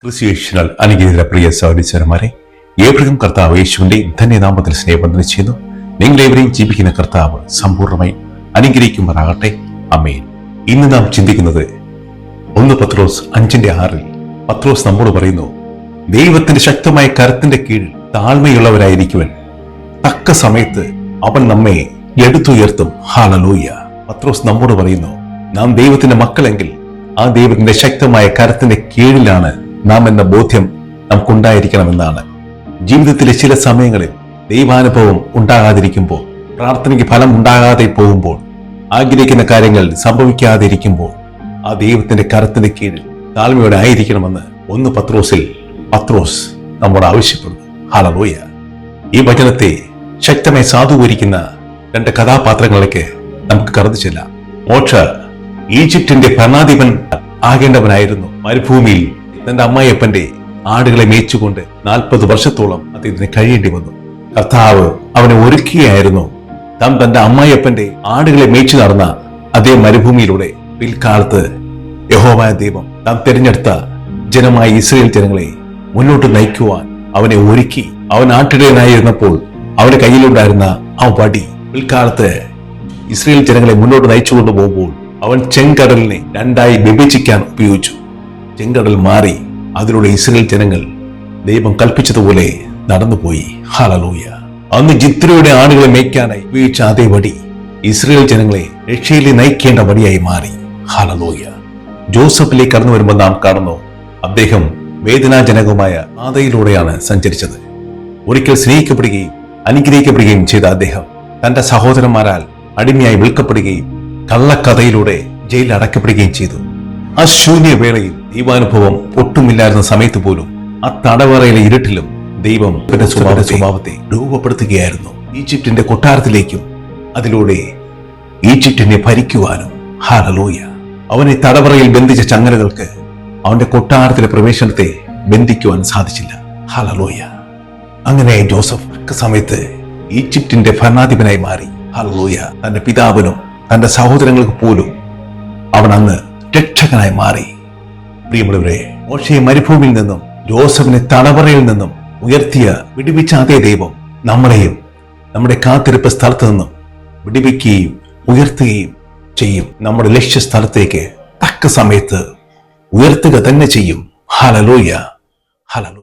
ക്രിസ്തുയേശുവിനാൽ അനുഗ്രഹീത പ്രിയ സഹോദരീസഹോദരന്മാരെ, ഏവരും കർത്താവ് യേശുവിന്റെ ധന്യനാമത്തിൽ സ്നേഹബന്ധനം ചെയ്യുന്നു. നിങ്ങളേവരെയും ജീവിക്കുന്ന കർത്താവ് സമ്പൂർണ്ണമായി അനുഗ്രഹിക്കുമാറാകട്ടെ. ആമേൻ. ഇന്ന് നാം ചിന്തിക്കുന്നത് 1 പത്രോസ് 5:6. പത്രോസ് നമ്മോട് പറയുന്നു, ദൈവത്തിന്റെ ശക്തമായ കരത്തിന്റെ കീഴിൽ താഴ്മയുള്ളവരായിരിക്കുവാൻ തക്ക സമയത്ത് അവൻ നമ്മെ എടുത്തുയർത്തും. ഹല്ലേലൂയ. പത്രോസ് നമ്മോട് പറയുന്നു, നാം ദൈവത്തിന്റെ മക്കളെങ്കിൽ ആ ദൈവത്തിന്റെ ശക്തമായ കരത്തിന്റെ കീഴിലാണ് നാം എന്ന ബോധ്യം നമുക്കുണ്ടായിരിക്കണമെന്നാണ്. ജീവിതത്തിലെ ചില സമയങ്ങളിൽ ദൈവാനുഭവം ഉണ്ടാകാതിരിക്കുമ്പോൾ, പ്രാർത്ഥനയ്ക്ക് ഫലം ഉണ്ടാകാതെ പോകുമ്പോൾ, ആഗ്രഹിക്കുന്ന കാര്യങ്ങൾ സംഭവിക്കാതിരിക്കുമ്പോൾ ആ ദൈവത്തിന്റെ കരത്തിന്റെ കീഴിൽ താഴ്മയോടെ ആയിരിക്കണമെന്ന് 1 പത്രോസിൽ പത്രോസ് നമ്മോട് ആവശ്യപ്പെടുന്നു. ഹല്ലേലൂയ. ഈ വചനത്തെ ശക്തമായി സാധൂകരിക്കുന്ന 2 കഥാപാത്രങ്ങളിലേക്ക് നമുക്ക് കടന്നു ചെല്ലാം. മോശ ഈജിപ്തിന്റെ ഭരണാധിപൻ ആകേണ്ടവനായിരുന്നു. മരുഭൂമിയിൽ തന്റെ അമ്മായിയപ്പന്റെ ആടുകളെ മേയിച്ചുകൊണ്ട് 40 വർഷത്തോളം അദ്ദേഹത്തിന് കഴിയേണ്ടി വന്നു. കർത്താവ് അവനെ ഒരുക്കുകയായിരുന്നു. താൻ തന്റെ അമ്മായിയപ്പന്റെ ആടുകളെ മേയിച്ചു നടന്ന അതേ മരുഭൂമിയിലൂടെ പിൽക്കാലത്ത് യഹോവയായ ദൈവം താൻ തിരഞ്ഞെടുത്ത ജനമായ ഇസ്രായേൽ ജനങ്ങളെ മുന്നോട്ട് നയിക്കുവാൻ അവനെ ഒരുക്കി. അവൻ ആട്ടിടയനായിരുന്നപ്പോൾ അവന്റെ കയ്യിലുണ്ടായിരുന്ന ആ വടി പിൽക്കാലത്ത് ഇസ്രായേൽ ജനങ്ങളെ മുന്നോട്ട് നയിച്ചു കൊണ്ടുപോകുമ്പോൾ അവൻ ചെങ്കടലിനെ 2ആയി വിഭജിക്കാൻ ഉപയോഗിച്ചു. ചെങ്കടൽ മാറി അതിലൂടെ ഇസ്രായേൽ ജനങ്ങൾ ദൈവം കൽപ്പിച്ചതുപോലെ നടന്നുപോയി. ഹല്ലേലൂയ. അന്ന് ജിത്രോയുടെ ആടുകളെ മേയ്ക്കാനായി ഉപയോഗിച്ച അതേ വടി ഇസ്രായേൽ ജനങ്ങളെ രക്ഷയിലെ നയിക്കേണ്ട വടിയായി മാറി. ഹല്ലേലൂയ. ജോസഫിലേക്ക് കടന്നു വരുമ്പോൾ നാം കാണുന്നു, അദ്ദേഹം വേദനാജനകമായ പാതയിലൂടെയാണ് സഞ്ചരിച്ചത്. ഒരിക്കൽ സ്നേഹിക്കപ്പെടുകയും അനുഗ്രഹിക്കപ്പെടുകയും ചെയ്ത അദ്ദേഹം തന്റെ സഹോദരന്മാരാൽ അടിമയായി വിൽക്കപ്പെടുകയും കള്ളക്കഥയിലൂടെ ജയിലിൽ അടക്കപ്പെടുകയും ചെയ്തു. ആ ശൂന്യവേളയിൽ ദൈവാനുഭവം ഒട്ടുമില്ലായിരുന്ന സമയത്ത് പോലും ആ തടവറയിലെ ഇരുട്ടിലും ദൈവം സ്വഭാവത്തെ രൂപപ്പെടുത്തുകയായിരുന്നു. ഈജിപ്തിന്റെ കൊട്ടാരത്തിലേക്കും അതിലൂടെ ഈജിപ്തിനെ ഭരിക്കുവാനും. ഹല്ലേലൂയ. അവനെ തടവറയിൽ ബന്ധിച്ച ചങ്ങലകൾക്ക് അവന്റെ കൊട്ടാരത്തിലെ പ്രവേശനത്തെ ബന്ധിക്കുവാൻ സാധിച്ചില്ല. ഹല്ലേലൂയ. അങ്ങനെ ജോസഫ് സമയത്ത് ഈജിപ്തിന്റെ ഭരണാധിപനായി മാറി. ഹല്ലേലൂയ. തന്റെ പിതാവിനും തന്റെ സഹോദരങ്ങൾക്ക് പോലും അവൻ അന്ന് രക്ഷകനായി മാറി. പ്രിയമുള്ളവരെ, മോശയെ മരുഭൂമിയിൽ നിന്നും ജോസഫിനെ തടവറയിൽ നിന്നും ഉയർത്തിയ വിടുവിച്ച അതേ ദൈവം നമ്മളെയും നമ്മുടെ കാത്തിരിപ്പ് സ്ഥലത്ത് നിന്നും വിടുവിക്കുകയും ഉയർത്തുകയും ചെയ്യും. നമ്മുടെ ലക്ഷ്യസ്ഥലത്തേക്ക് തക്ക സമയത്ത് ഉയർത്തുക തന്നെ ചെയ്യും. ഹല്ലേലൂയ. ഹല്ലേലൂയ.